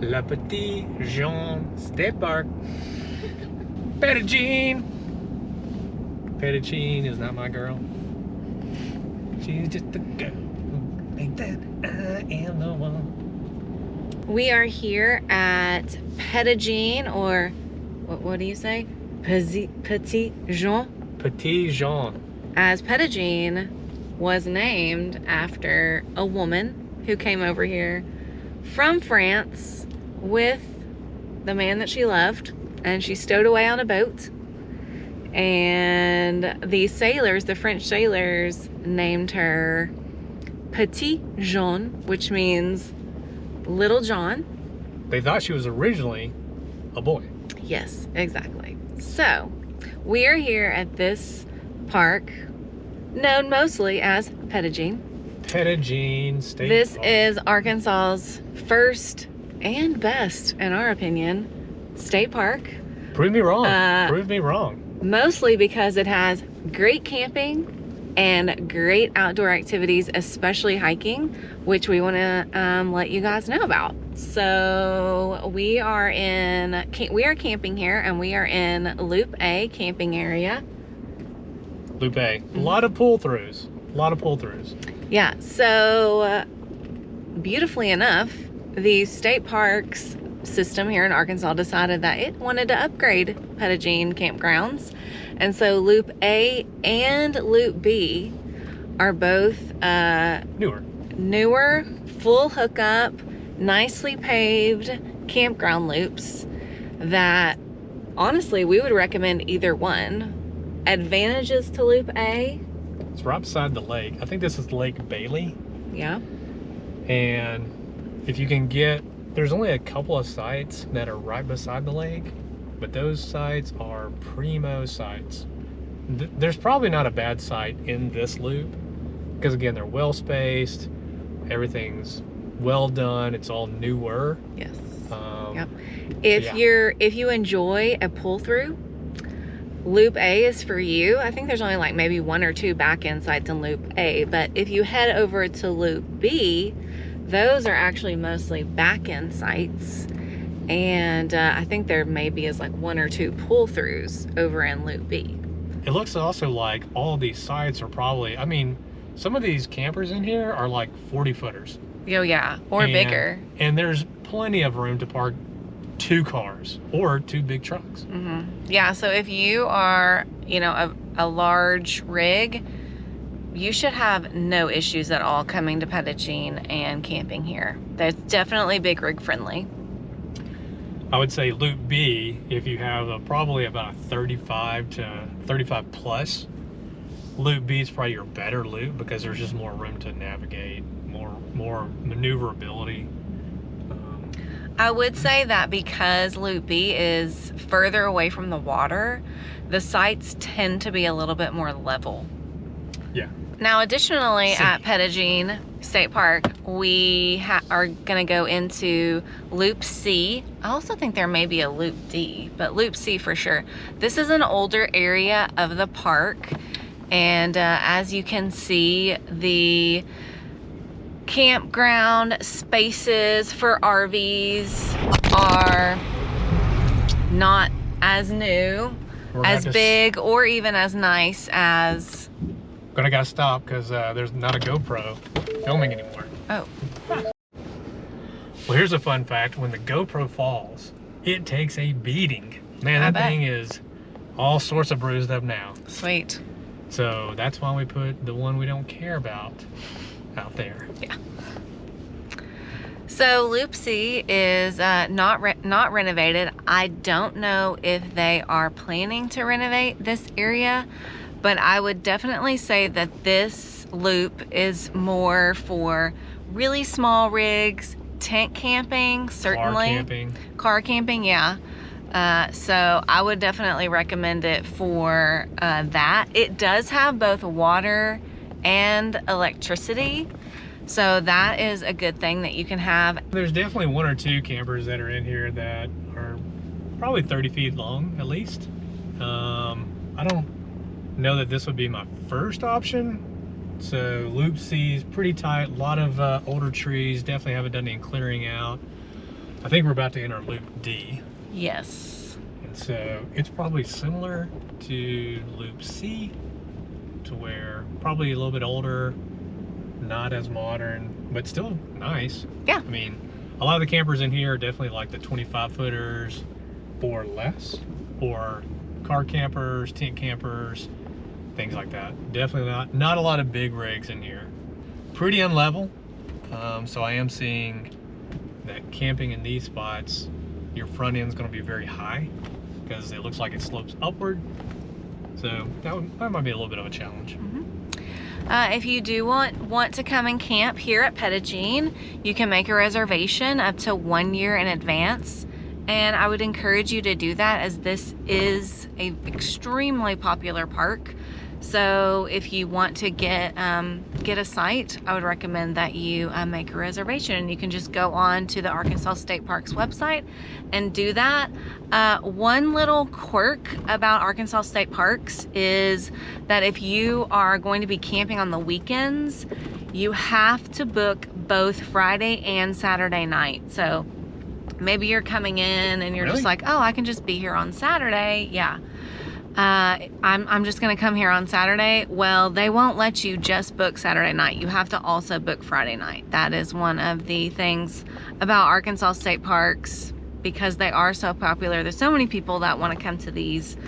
Le Petit Jean State Park. Petit Jean. Petit Jean is not my girl. She's just a girl who ain't that I am the one. We are here at Petit Jean, or what do you say? Petit Jean? Petit Jean. As Petit Jean was named after a woman who came over here from France with the man that she loved, and she stowed away on a boat. And the sailors, the French sailors, named her Petit Jean, which means Little John. They thought she was originally a boy. Yes, exactly. So, we are here at this park, known mostly as Petit Jean. Petit Jean State This Park. is Arkansas's first and best, in our opinion, state park. Prove me wrong. Prove me wrong. Mostly because it has great camping and great outdoor activities, especially hiking, which we want to let you guys know about. So we are camping here, and we are in Loop A camping area. Loop A. A lot of pull-throughs. A lot of pull-throughs. Yeah, so beautifully enough, the state parks system here in Arkansas decided that it wanted to upgrade Petit Jean campgrounds, and so Loop A and Loop B are both newer, full hookup, nicely paved campground loops that honestly we would recommend either one. Advantages to Loop A: it's right beside the lake. I think this is Lake Bailey. Yeah. And if you can get, there's only a couple of sites that are right beside the lake, but those sites are primo sites. There's probably not a bad site in this loop, because again, they're well spaced, everything's well done, it's all newer. Yes. Yep. If you enjoy a pull through, Loop A is for you. I think there's only like maybe one or two back end sites in Loop A, but if you head over to Loop B, those are actually mostly back end sites, and I think there maybe is like one or two pull throughs over in Loop B. It looks also like all these sites are probably, I mean, some of these campers in here are like 40 footers. Oh yeah, or bigger. And there's plenty of room to park 2 cars or 2 big trucks. Mm-hmm. Yeah, so if you are, a large rig, you should have no issues at all coming to Petit Jean and camping here. There's definitely big rig friendly. I would say Loop B, if you have probably about a 35 to 35 plus, Loop B is probably your better loop because there's just more room to navigate, more maneuverability. I would say that because Loop B is further away from the water, the sites tend to be a little bit more level. Yeah. Now, additionally, at Petit Jean State Park, we are going to go into Loop C. I also think there may be a Loop D, but Loop C for sure. This is an older area of the park, and as you can see, the campground spaces for RVs are not as new, as big, or even as nice as... I gotta stop because there's not a GoPro filming anymore. Oh. Well, here's a fun fact. When the GoPro falls, it takes a beating. Man, that thing is all sorts of bruised up now. Sweet. So that's why we put the one we don't care about out there. Yeah. So Loop C is not renovated. I don't know if they are planning to renovate this area, but I would definitely say that this loop is more for really small rigs, tent camping, certainly. Car camping, yeah. So I would definitely recommend it for that. It does have both water and electricity, so that is a good thing that you can have. There's definitely 1 or 2 campers that are in here that are probably 30 feet long at least. I don't know that this would be my first option. So Loop C is pretty tight, a lot of older trees, definitely haven't done any clearing out. I think we're about to enter Loop D. Yes. And so it's probably similar to Loop C, to where probably a little bit older, not as modern, but still nice. Yeah. I mean, a lot of the campers in here are definitely like the 25-footers or less, or car campers, tent campers, things like that. Definitely not a lot of big rigs in here. Pretty unlevel, so I am seeing that camping in these spots, your front end's going to be very high because it looks like it slopes upward. So that might be a little bit of a challenge. If you do want to come and camp here at Petit Jean, you can make a reservation up to 1 year in advance. And I would encourage you to do that, as this is an extremely popular park. So if you want to get a site, I would recommend that you make a reservation. You can just go on to the Arkansas State Park's website and do that. One little quirk about Arkansas State Parks is that if you are going to be camping on the weekends, you have to book both Friday and Saturday night. So maybe you're coming in and you're Really? just like, oh, I can just be here on Saturday. Yeah. I'm just gonna come here on Saturday. Well, they won't let you just book Saturday night. You have to also book Friday night. That is one of the things about Arkansas State Parks, because they are so popular. There's so many people that want to come to these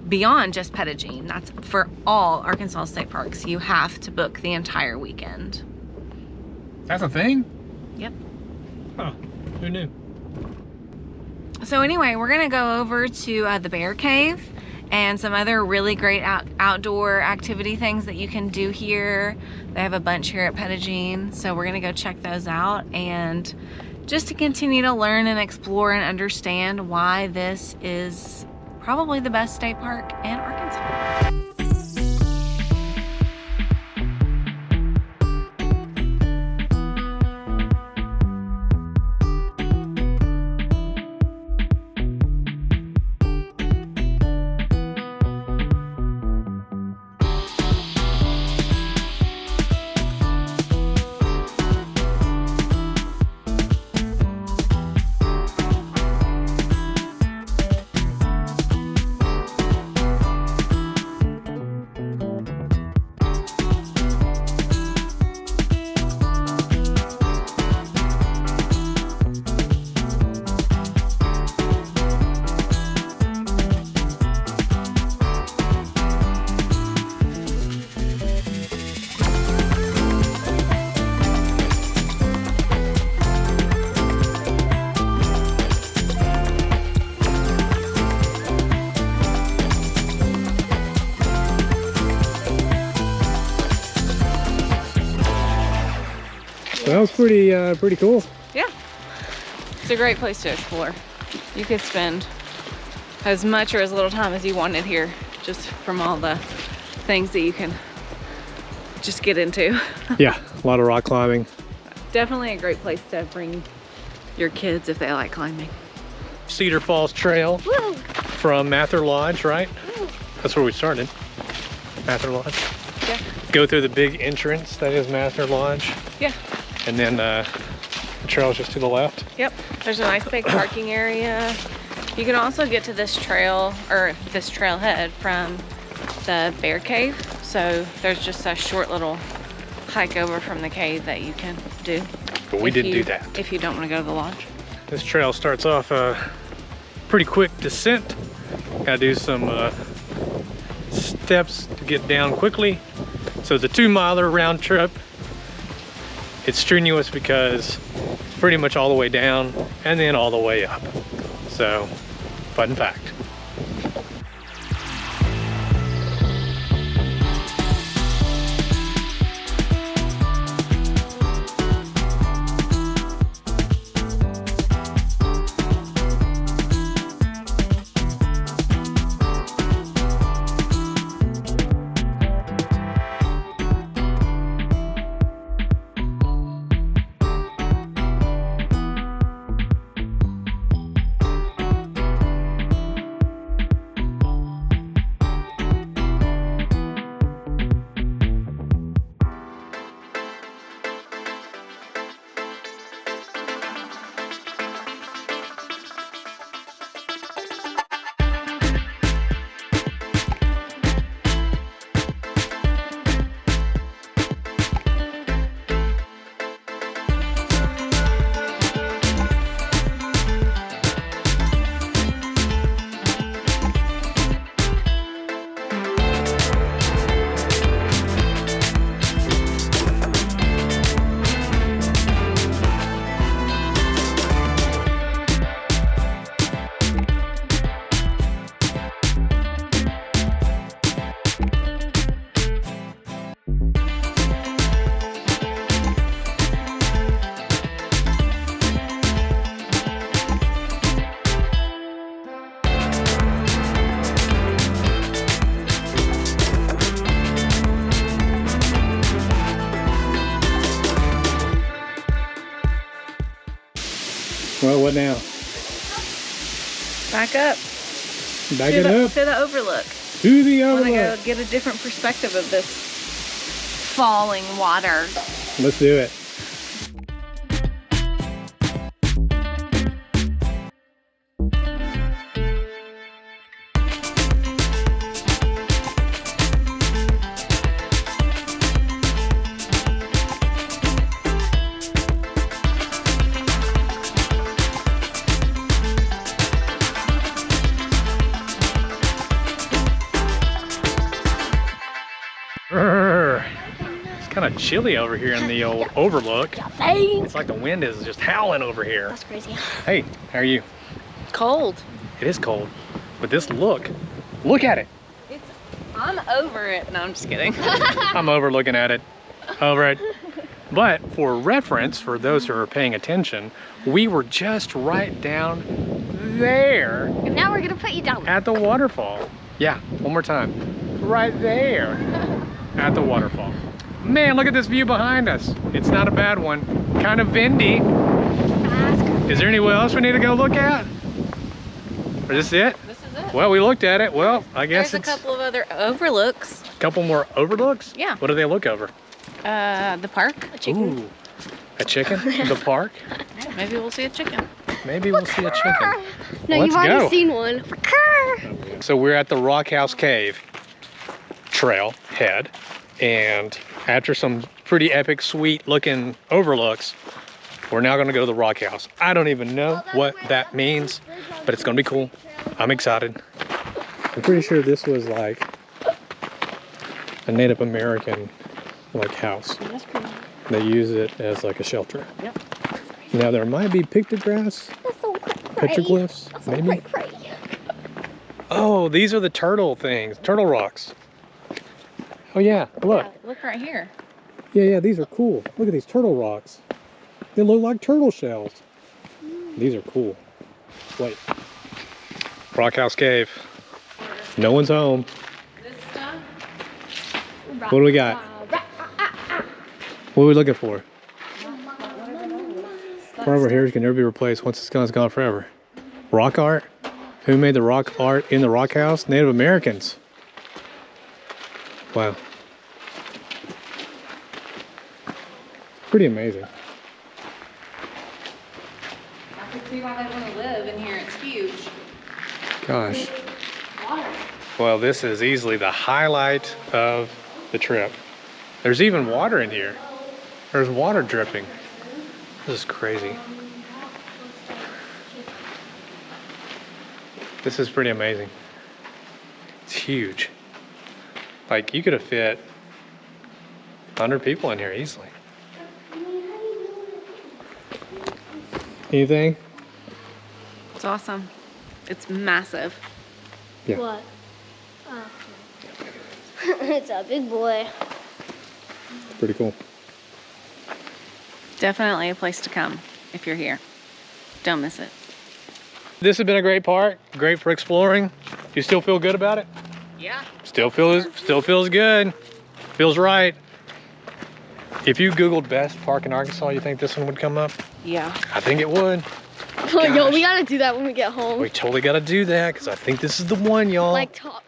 beyond just Petit Jean. That's for all Arkansas State Parks. You have to book the entire weekend. That's a thing? Yep. Huh, who knew? So anyway, we're gonna go over to the Bear Cave and some other really great outdoor activity things that you can do here. They have a bunch here at Petit Jean, so we're gonna go check those out, and just to continue to learn and explore and understand why this is probably the best state park in Arkansas. That was pretty cool. Yeah, it's a great place to explore. You could spend as much or as little time as you wanted here, just from all the things that you can just get into. Yeah, a lot of rock climbing. Definitely a great place to bring your kids if they like climbing. Cedar Falls Trail. Woo! From Mather Lodge, right? Woo! That's where we started. Mather Lodge. Yeah. Go through the big entrance, that is Mather Lodge. Yeah. And then the trail's just to the left. Yep. There's a nice big parking area. You can also get to this trail, or this trailhead, from the Bear Cave. So there's just a short little hike over from the cave that you can do. But we didn't do that. If you don't want to go to the lodge. This trail starts off a pretty quick descent. Gotta do some steps to get down quickly. So it's a 2-miler round trip. It's strenuous because it's pretty much all the way down and then all the way up. So, fun fact. Well, what now? Back up. Back it up. To the overlook. To the I want to overlook. go get a different perspective of this falling water. Let's do it. It's kind of chilly over here in the old overlook. It's like the wind is just howling over here. That's crazy. Hey, how are you? Cold. It is cold, but this look at it. I'm over it. No, I'm just kidding. I'm over looking at it. Over it. But for reference, for those who are paying attention, we were just right down there And now we're gonna put you down. at the waterfall. Yeah, one more time. Right there at the waterfall. Man, look at this view behind us. It's not a bad one. Kind of windy. Is there anywhere else we need to go look at? Or is this it? This is it. Well, we looked at it. Well, I guess There's it's a couple of other overlooks. a couple more overlooks. Yeah. What do they look over? The park. A chicken. Ooh, a chicken? The park? Yeah, maybe we'll see a chicken. Maybe we'll see a chicken. No, Let's you've already go. seen one. So we're at the Rock House Cave trail head, and after some pretty epic, sweet looking overlooks, we're now gonna go to the Rock House. I don't even know what that means, but it's gonna be cool. I'm excited. I'm pretty sure this was like a Native American like house. That's pretty. They use it as like a shelter. Yep. Now there might be pictographs, That's so pretty. petroglyphs, That's so maybe. pretty. Oh, these are the turtle things, turtle rocks. Oh yeah, look. Yeah, look right here. Yeah, these are cool. Look at these turtle rocks. They look like turtle shells. These are cool. Wait. Rock House Cave. No one's home. This stuff. What do we got? What are we looking for? Forever heritage can never be replaced once it's gone, it's gone forever. Rock art? Who made the rock art in the rock house? Native Americans. Wow. Pretty amazing. I can see why they want to live in here. It's huge. Gosh. Well, this is easily the highlight of the trip. There's even water in here. There's water dripping. This is crazy. This is pretty amazing. It's huge. Like, you could have fit 100 people in here easily. Anything? It's awesome. It's massive. Yeah. What? Oh. It's a big boy. Pretty cool. Definitely a place to come if you're here. Don't miss it. This has been a great park. Great for exploring. You still feel good about it? Yeah. Still feels good. Feels right. If you Googled best park in Arkansas, you think this one would come up? Yeah. I think it would. Oh, yo, Gosh. we gotta do that when we get home. We totally got to do that because I think this is the one, y'all. Like top.